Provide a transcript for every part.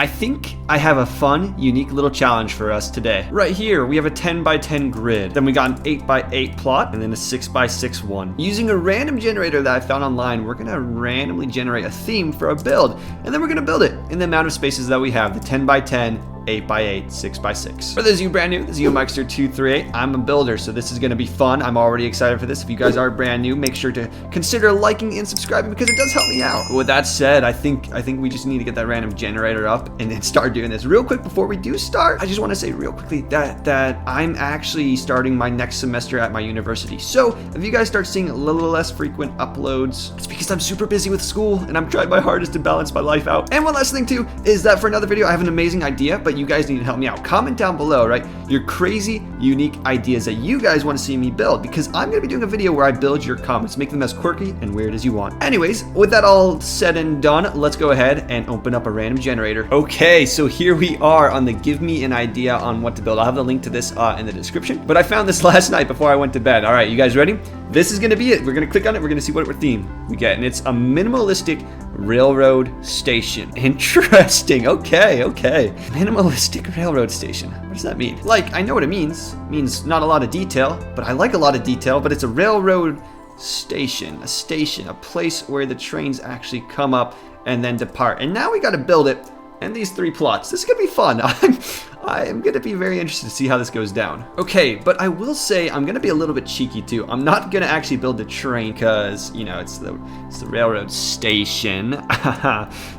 I think I have a fun, unique little challenge for us today. Right here, we have a 10 by 10 grid. Then we got an 8 by 8 plot, and then a 6 by 6 one. Using a random generator that I found online, we're gonna randomly generate a theme for a build, and then we're gonna build it in the amount of spaces that we have, the 10 by 10, 8 by 8, 6 by 6. For those of you brand new, this is Mikester238. I'm a builder, so this is gonna be fun. I'm already excited for this. If you guys are brand new, make sure to consider liking and subscribing because it does help me out. With that said, I think we just need to get that random generator up and then start doing this. Real quick before we do start, I just want to say real quickly that I'm actually starting my next semester at my university. So if you guys start seeing a little less frequent uploads, it's because I'm super busy with school and I'm trying my hardest to balance my life out. And one last thing too is that for another video, I have an amazing idea, but you guys need to help me out. Comment down below, right? Your crazy, unique ideas that you guys want to see me build, because I'm going to be doing a video where I build your comments, make them as quirky and weird as you want. Anyways, with that all said and done, let's go ahead and open up a random generator. Okay, so here we are on the give me an idea on what to build. I'll have the link to this in the description, but I found this last night before I went to bed. All right, you guys ready? This is going to be it. We're going to click on it. We're going to see what theme we get, and it's a minimalistic railroad station. Interesting. Okay. Minimalistic railroad station. What does that mean? Like, I know what it means. It means not a lot of detail, but I like a lot of detail, but it's a railroad station, a place where the trains actually come up and then depart. And now we got to build it. And these 3 plots. This is gonna be fun. I'm gonna be very interested to see how this goes down. Okay, but I will say I'm gonna be a little bit cheeky too. I'm not gonna actually build the train because, you know, it's the railroad station.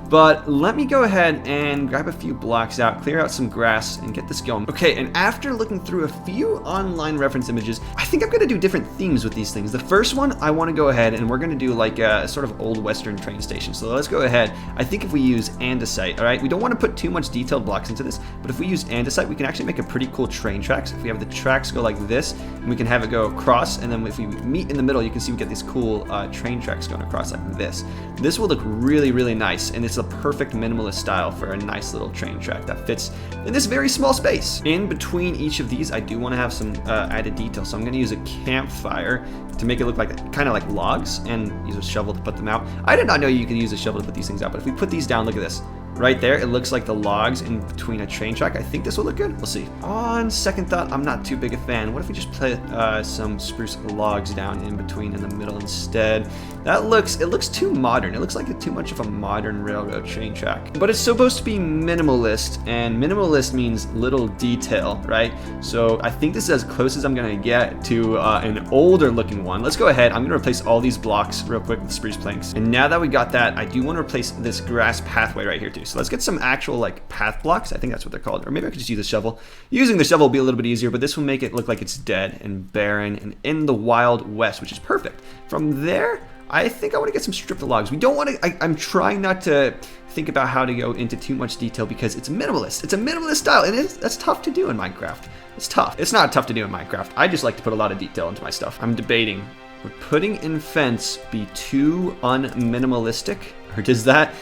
But let me go ahead and grab a few blocks out, clear out some grass, and get this going. Okay, and after looking through a few online reference images, I think I'm gonna do different themes with these things. The first one, I wanna go ahead and we're gonna do like a sort of old Western train station. So let's go ahead. I think if we use andesite, all right? We don't wanna put too much detailed blocks into this, but if we use andesite, we can actually make a pretty cool train tracks. If we have the tracks go like this, and we can have it go across, and then if we meet in the middle, you can see we get these cool train tracks going across like this. This will look really, really nice, and it's a perfect minimalist style for a nice little train track that fits in this very small space. In between each of these, I do want to have some added detail, so I'm going to use a campfire to make it look like kind of like logs, and use a shovel to put them out. I did not know you could use a shovel to put these things out, but if we put these down, look at this. Right there, it looks like the logs in between a train track. I think this will look good. We'll see. On second thought, I'm not too big a fan. What if we just put some spruce logs down in between in the middle instead? It looks too modern. It looks like too much of a modern railroad train track. But it's supposed to be minimalist, and minimalist means little detail, right? So I think this is as close as I'm gonna get to an older looking one. Let's go ahead. I'm gonna replace all these blocks real quick with spruce planks. And now that we got that, I do want to replace this grass pathway right here too. So let's get some actual like path blocks. I think that's what they're called. Or maybe I could just use a shovel. Using the shovel will be a little bit easier, but this will make it look like it's dead and barren and in the Wild West, which is perfect. From there, I think I want to get some stripped logs. We don't want to, I'm trying not to think about how to go into too much detail because it's minimalist. It's a minimalist style, and that's tough to do in Minecraft. It's tough. It's not tough to do in Minecraft. I just like to put a lot of detail into my stuff. I'm debating, would putting in fence be too unminimalistic? Or is that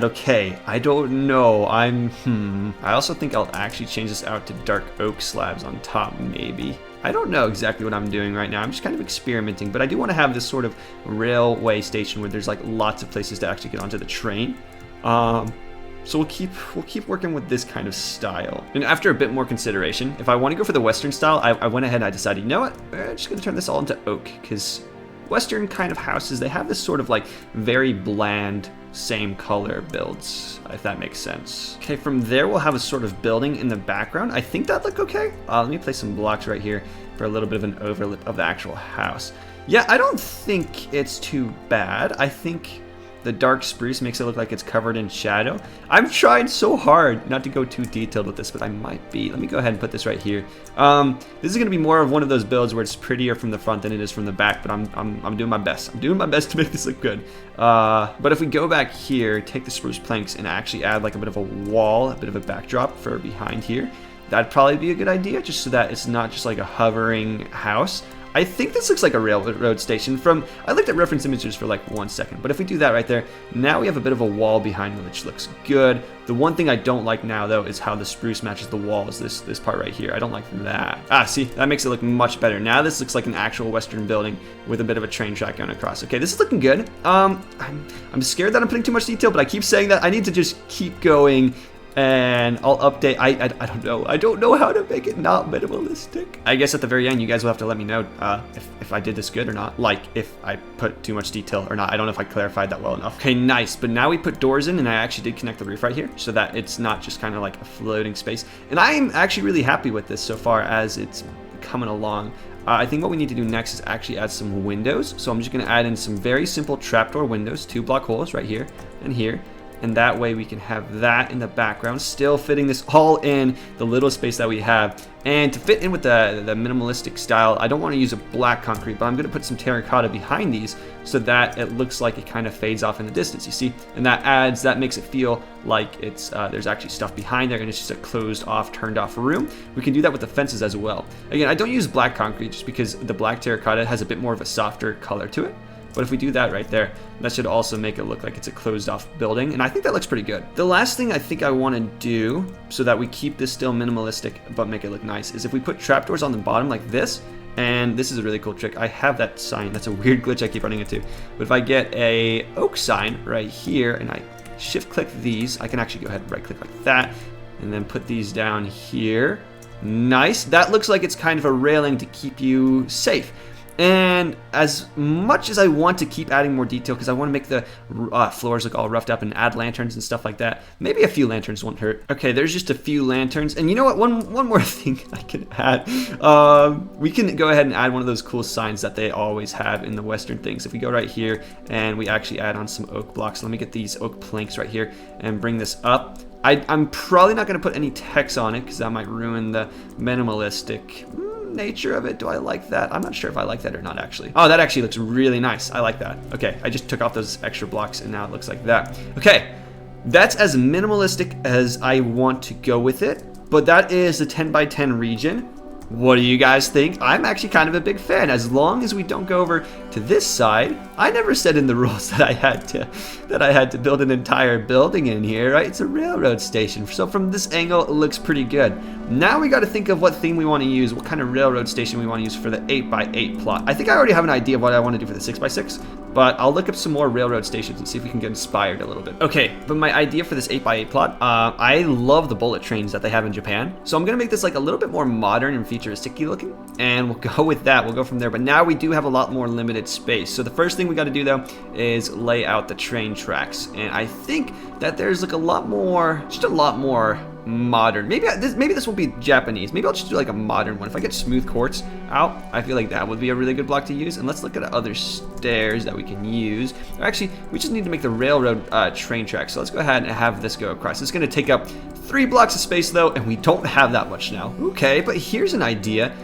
okay? I don't know. I also think I'll actually change this out to dark oak slabs on top, maybe. I don't know exactly what I'm doing right now. I'm just kind of experimenting, but I do want to have this sort of railway station where there's like lots of places to actually get onto the train. So we'll keep working with this kind of style. And after a bit more consideration, if I want to go for the Western style, I went ahead and I decided, you know what? We're just gonna turn this all into oak, because Western kind of houses, they have this sort of like very bland, same color builds, if that makes sense. Okay, from there we'll have a sort of building in the background. I think that look okay. Let me place some blocks right here for a little bit of an overlap of the actual house. Yeah, I don't think it's too bad. I think the dark spruce makes it look like it's covered in shadow. I'm trying so hard not to go too detailed with this, but I might be. Let me go ahead and put this right here. This is gonna be more of one of those builds where it's prettier from the front than it is from the back, but I'm doing my best. I'm doing my best to make this look good. But if we go back here, take the spruce planks and actually add like a bit of a wall, a bit of a backdrop for behind here, that'd probably be a good idea, just so that it's not just like a hovering house. I think this looks like a railroad station I looked at reference images for like 1 second, but if we do that right there, now we have a bit of a wall behind me, which looks good. The one thing I don't like now, though, is how the spruce matches the walls, this part right here. I don't like that. See, that makes it look much better. Now this looks like an actual Western building with a bit of a train track going across. Okay, this is looking good. I'm scared that I'm putting too much detail, but I keep saying that I need to just keep going And I'll update. I don't know. I don't know how to make it not minimalistic. I guess at the very end, you guys will have to let me know if I did this good or not. Like if I put too much detail or not. I don't know if I clarified that well enough. Okay, nice. But now we put doors in, and I actually did connect the roof right here so that it's not just kind of like a floating space. And I am actually really happy with this so far as it's coming along. I think what we need to do next is actually add some windows. So I'm just going to add in some very simple trapdoor windows, 2 block holes right here and here. And that way we can have that in the background, still fitting this all in the little space that we have. And to fit in with the minimalistic style, I don't want to use a black concrete, but I'm going to put some terracotta behind these so that it looks like it kind of fades off in the distance, you see? And that makes it feel like it's there's actually stuff behind there and it's just a closed off, turned off room. We can do that with the fences as well. Again, I don't use black concrete just because the black terracotta has a bit more of a softer color to it. But if we do that right there, that should also make it look like it's a closed off building. And I think that looks pretty good. The last thing I think I want to do so that we keep this still minimalistic but make it look nice is if we put trapdoors on the bottom like this. And this is a really cool trick. I have that sign. That's a weird glitch I keep running into. But if I get a oak sign right here and I shift click these, I can actually go ahead and right click like that and then put these down here. Nice. That looks like it's kind of a railing to keep you safe. And as much as I want to keep adding more detail because I want to make the floors look all roughed up and add lanterns and stuff like that, maybe a few lanterns won't hurt. Okay, there's just a few lanterns. And you know what? One more thing I can add. We can go ahead and add one of those cool signs that they always have in the Western things. If we go right here and we actually add on some oak blocks. Let me get these oak planks right here and bring this up. I'm probably not going to put any text on it because that might ruin the minimalistic nature of it. Do I like that? I'm not sure if I like that or not actually. Oh, that actually looks really nice. I like that. Okay, I just took off those extra blocks and now it looks like that. Okay, that's as minimalistic as I want to go with it, but that is the 10 by 10 region. What do you guys think? I'm actually kind of a big fan. As long as we don't go over to this side, I never said in the rules that I had to build an entire building in here, right? It's a railroad station. So from this angle, it looks pretty good. Now we got to think of what theme we want to use, what kind of railroad station we want to use for the 8 by 8 plot. I think I already have an idea of what I want to do for the 6 by 6. But I'll look up some more railroad stations and see if we can get inspired a little bit. Okay, but my idea for this 8 by 8 plot, I love the bullet trains that they have in Japan. So I'm gonna make this like a little bit more modern and futuristic-y looking, and we'll go with that, we'll go from there. But now we do have a lot more limited space. So the first thing we gotta do though is lay out the train tracks. And I think that there's like just a lot more modern. Maybe this won't be Japanese. Maybe I'll just do like a modern one. If I get smooth quartz out, I feel like that would be a really good block to use. And let's look at other stairs that we can use. Or actually, we just need to make the railroad train track. So let's go ahead and have this go across. It's going to take up 3 blocks of space though, and we don't have that much now. Okay, but here's an idea.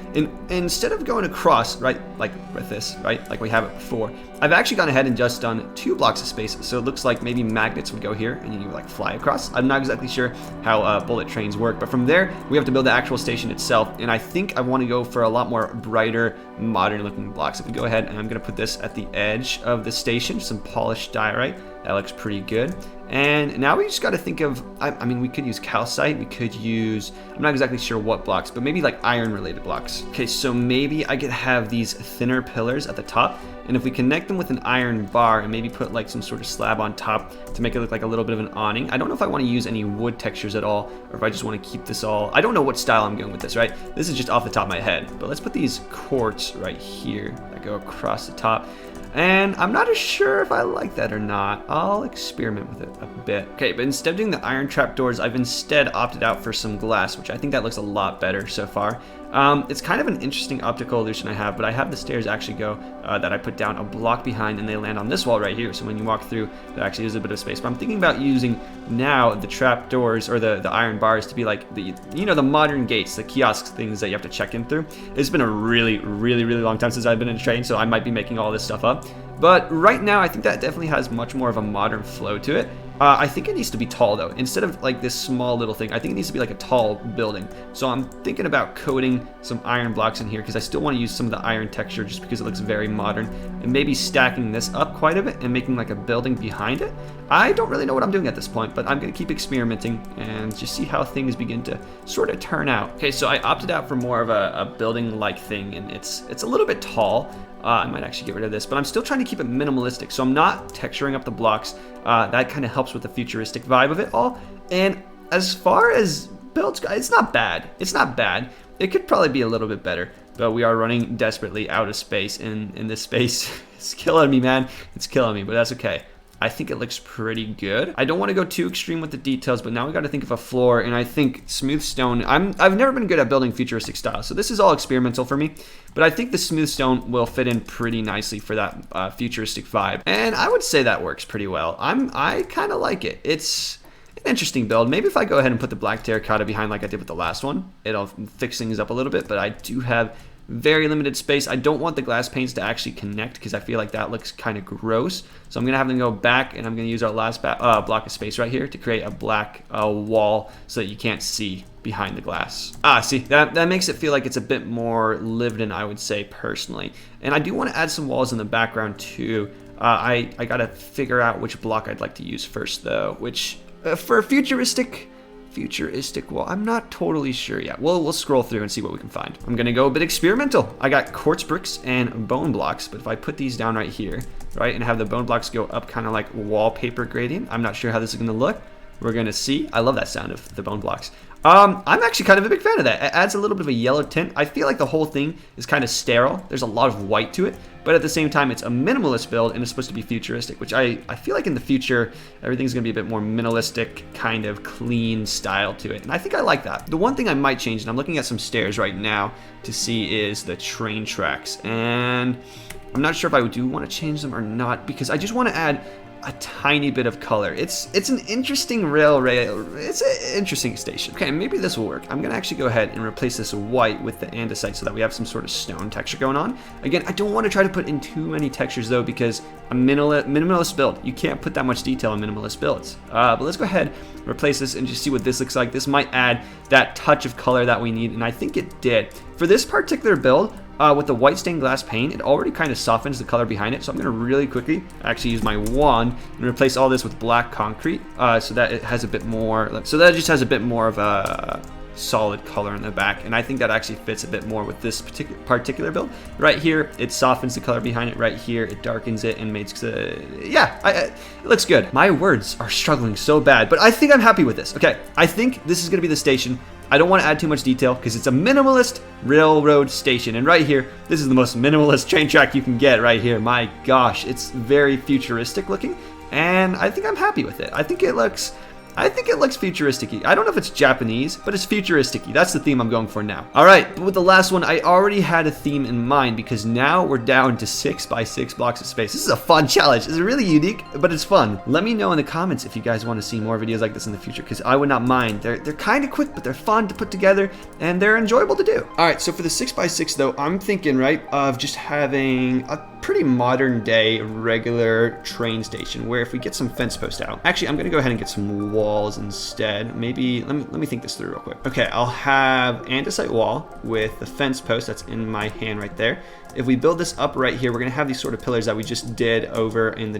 Instead of going across, right, like with this, right, like we have it before, I've actually gone ahead and just done 2 blocks of space. So it looks like maybe magnets would go here and you like fly across. I'm not exactly sure how bullet trains work, but from there we have to build the actual station itself. And I think I want to go for a lot more brighter, modern looking blocks. If we go ahead and I'm going to put this at the edge of the station, some polished diorite. That looks pretty good. And now we just got to think of, I mean, we could use calcite, we could use, I'm not exactly sure what blocks, but maybe like iron related blocks. Okay, so maybe I could have these thinner pillars at the top, and if we connect them with an iron bar and maybe put like some sort of slab on top to make it look like a little bit of an awning. I don't know if I want to use any wood textures at all, or if I just want to keep this all, I don't know what style I'm going with this, right? This is just off the top of my head, but let's put these quartz right here that go across the top. And I'm not as sure if I like that or not. I'll experiment with it a bit. Okay, but instead of doing the iron trapdoors, I've instead opted out for some glass, which I think that looks a lot better so far. It's kind of an interesting optical illusion I have, but I have the stairs actually go that I put down a block behind and they land on this wall right here. So when you walk through, there actually is a bit of space. But I'm thinking about using now the trapdoors or the iron bars to be like the, you know, the modern gates, the kiosk things that you have to check in through. It's been a really long time since I've been in a train, so I might be making all this stuff up. But right now, I think that definitely has much more of a modern flow to it. I think it needs to be tall though. Instead of like this small little thing, I think it needs to be like a tall building. So I'm thinking about coating some iron blocks in here because I still want to use some of the iron texture just because it looks very modern. And maybe stacking this up quite a bit and making like a building behind it. I don't really know what I'm doing at this point, but I'm going to keep experimenting and just see how things begin to sort of turn out. Okay, so I opted out for more of a building-like thing, and it's a little bit tall. I might actually get rid of this, but I'm still trying to keep it minimalistic. So I'm not texturing up the blocks. That kind of helps with the futuristic vibe of it all. And as far as builds, it's not bad. It's not bad. It could probably be a little bit better, but we are running desperately out of space in this space. It's killing me, man. It's killing me, but that's okay. I think it looks pretty good. I don't want to go too extreme with the details, but now we got to think of a floor, and I think smooth stone. I've never been good at building futuristic style, so this is all experimental for me. But I think the smooth stone will fit in pretty nicely for that futuristic vibe, and I would say that works pretty well. I kind of like it. It's an interesting build. Maybe if I go ahead and put the black terracotta behind like I did with the last one, it'll fix things up a little bit. But I do have very limited space. I don't want the glass panes to actually connect because I feel like that looks kind of gross. So I'm going to have them go back, and I'm going to use our last block of space right here to create a black wall so that you can't see behind the glass. See, that makes it feel like it's a bit more lived in, I would say, personally. And I do want to add some walls in the background too. I got to figure out which block I'd like to use first though, which for futuristic wall, I'm not totally sure yet. We'll scroll through and see what we can find. I'm gonna go a bit experimental. I got quartz bricks and bone blocks, but if I put these down right here, right, and have the bone blocks go up kind of like wallpaper gradient, I'm not sure how this is gonna look. We're gonna see. I love that sound of the bone blocks. I'm actually kind of a big fan of that. It adds a little bit of a yellow tint. I feel like the whole thing is kind of sterile. There's a lot of white to it, but at the same time, it's a minimalist build and it's supposed to be futuristic, which I feel like in the future, everything's gonna be a bit more minimalistic, kind of clean style to it. And I think I like that. The one thing I might change, and I'm looking at some stairs right now to see, is the train tracks. And I'm not sure if I do want to change them or not, because I just want to add a tiny bit of color. It's an interesting rail. It's an interesting station. Okay, maybe this will work. I'm gonna actually go ahead and replace this white with the andesite so that we have some sort of stone texture going on. Again, I don't want to try to put in too many textures though, because a minimalist build, you can't put that much detail in minimalist builds. But let's go ahead, replace this, and just see what this looks like. This might add that touch of color that we need, and I think it did. For this particular build, with the white stained glass paint, it already kind of softens the color behind it. So I'm going to really quickly actually use my wand and replace all this with black concrete so that it has a bit more, so that it just has a bit more of a solid color in the back. And I think that actually fits a bit more with this particular build. Right here, it softens the color behind it. Right here, it darkens it and makes it looks good. My words are struggling so bad, but I think I'm happy with this. Okay, I think this is going to be the station. I don't want to add too much detail because it's a minimalist railroad station. And right here, this is the most minimalist train track you can get right here. My gosh, it's very futuristic looking, and I think I'm happy with it. I think it looks futuristic-y. I don't know if it's Japanese, but it's futuristic-y. That's the theme I'm going for now. All right, but with the last one, I already had a theme in mind because now we're down to 6 by 6 blocks of space. This is a fun challenge. It's really unique, but it's fun. Let me know in the comments if you guys want to see more videos like this in the future, because I would not mind. They're kind of quick, but they're fun to put together, and they're enjoyable to do. All right, so for the 6 by 6 though, I'm thinking, right, of just having a pretty modern day regular train station where if we get some fence posts out, actually I'm gonna go ahead and get some walls instead. Maybe let me think this through real quick. Okay, I'll have andesite wall with the fence post that's in my hand right there. If we build this up right here, we're gonna have these sort of pillars that we just did over in the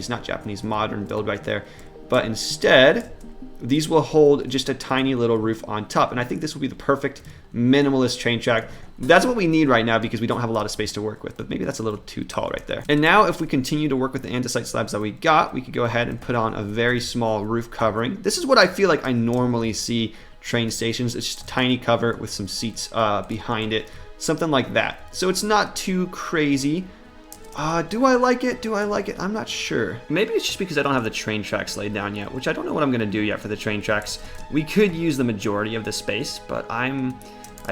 not Japanese, modern build right there. But instead, these will hold just a tiny little roof on top. And I think this will be the perfect minimalist train track. That's what we need right now because we don't have a lot of space to work with, but maybe that's a little too tall right there. And now if we continue to work with the andesite slabs that we got, we could go ahead and put on a very small roof covering. This is what I feel like I normally see train stations. It's just a tiny cover with some seats behind it, something like that. So it's not too crazy. Do I like it? Do I like it? I'm not sure. Maybe it's just because I don't have the train tracks laid down yet, which I don't know what I'm gonna do yet for the train tracks. We could use the majority of the space, but I'm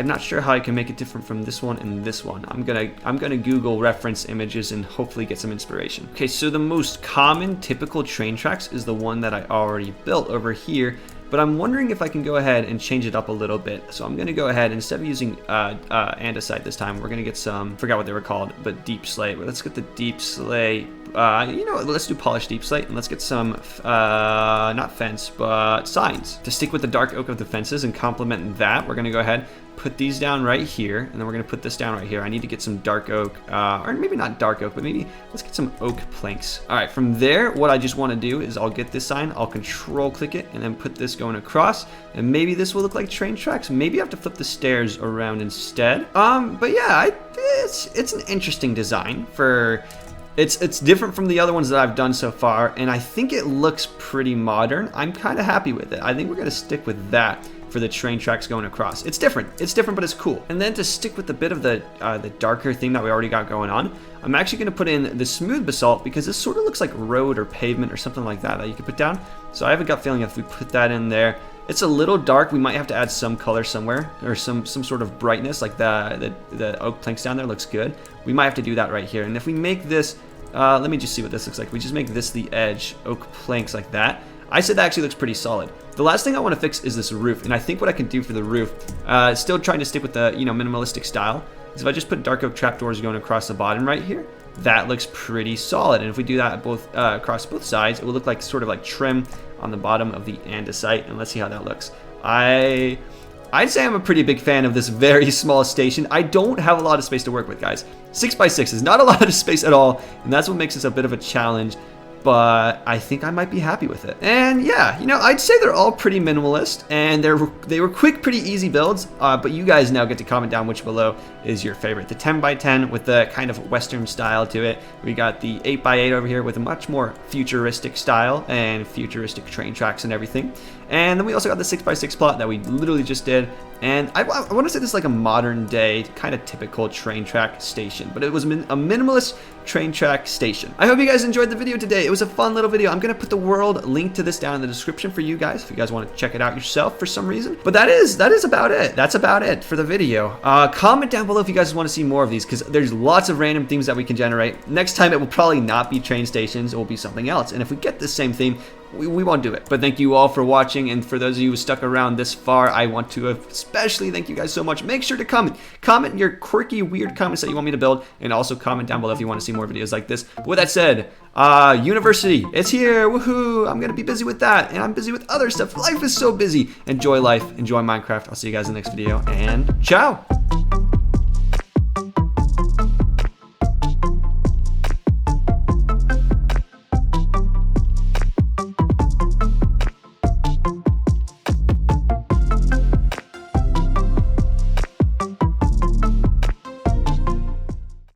not sure how I can make it different from this one and this one. I'm gonna Google reference images and hopefully get some inspiration. Okay, so the most common typical train tracks is the one that I already built over here, but I'm wondering if I can go ahead and change it up a little bit. So I'm gonna go ahead, instead of using andesite this time, we're gonna get some, forgot what they were called, but deep slate. Let's get the deep slate. You know what, let's do polished deep slate, and let's get some, not fence, but signs. To stick with the dark oak of the fences and complement that, we're gonna go ahead, put these down right here, and then we're gonna put this down right here. I need to get some dark oak, or maybe not dark oak, but maybe let's get some oak planks. All right, from there, what I just wanna do is I'll get this sign, I'll control click it, and then put this going across, and maybe this will look like train tracks. Maybe I have to flip the stairs around instead. But yeah, it's an interesting design for It's different from the other ones that I've done so far, and I think it looks pretty modern. I'm kind of happy with it. I think we're going to stick with that for the train tracks going across. It's different, but it's cool. And then to stick with a bit of the darker theme that we already got going on, I'm actually going to put in the smooth basalt because this sort of looks like road or pavement or something like that you could put down. So I have a gut feeling if we put that in there, it's a little dark. We might have to add some color somewhere, or some sort of brightness, like the oak planks down there looks good. We might have to do that right here. And if we make this, let me just see what this looks like. We just make this the edge, oak planks like that. I said that actually looks pretty solid. The last thing I want to fix is this roof, and I think what I can do for the roof, still trying to stick with the minimalistic style, is if I just put dark oak trapdoors going across the bottom right here, that looks pretty solid. And if we do that both across both sides, it will look like sort of like trim on the bottom of the andesite. And let's see how that looks. I'd say I'm a pretty big fan of this very small station. I don't have a lot of space to work with, guys. 6x6 is not a lot of space at all, and that's what makes this a bit of a challenge. But I think I might be happy with it. And yeah, I'd say they're all pretty minimalist, and they were quick, pretty easy builds. But you guys now get to comment down which below is your favorite. The 10x10 with the kind of Western style to it. We got the 8x8 over here with a much more futuristic style and futuristic train tracks and everything. And then we also got the 6x6 plot that we literally just did. And I want to say this is like a modern day, kind of typical train track station, but it was a minimalist train track station. I hope you guys enjoyed the video today. It was a fun little video. I'm going to put the world link to this down in the description for you guys if you guys want to check it out yourself for some reason. But that is about it. That's about it for the video. Comment down below if you guys want to see more of these, because there's lots of random themes that we can generate. Next time it will probably not be train stations. It will be something else. And if we get the same theme, we won't do it. But thank you all for watching, and for those of you who stuck around this far, I want to especially thank you guys so much. Make sure to comment your quirky, weird comments that you want me to build, and also comment down below if you want to see more videos like this. But with that said, university, it's here, woohoo! I'm gonna be busy with that, and I'm busy with other stuff. Life is so busy. Enjoy life, enjoy Minecraft. I'll see you guys in the next video, and ciao!